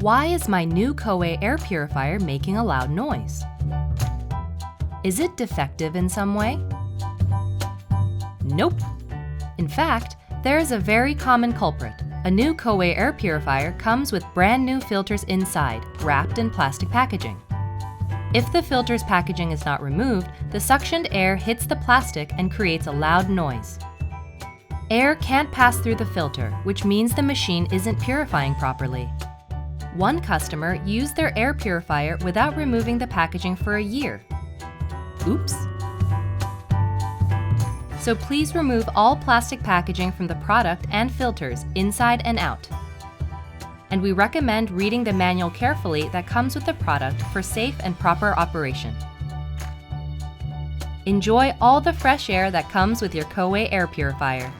Why is my new Coway air purifier making a loud noise? Is it defective in some way? Nope. In fact, there is a very common culprit. A new Coway air purifier comes with brand new filters inside, wrapped in plastic packaging. If the filter's packaging is not removed, the suctioned air hits the plastic and creates a loud noise. Air can't pass through the filter, which means the machine isn't purifying properly. One customer used their air purifier without removing the packaging for a year. Oops! So please remove all plastic packaging from the product and filters, inside and out. And we recommend reading the manual carefully that comes with the product for safe and proper operation. Enjoy all the fresh air that comes with your Coway air purifier.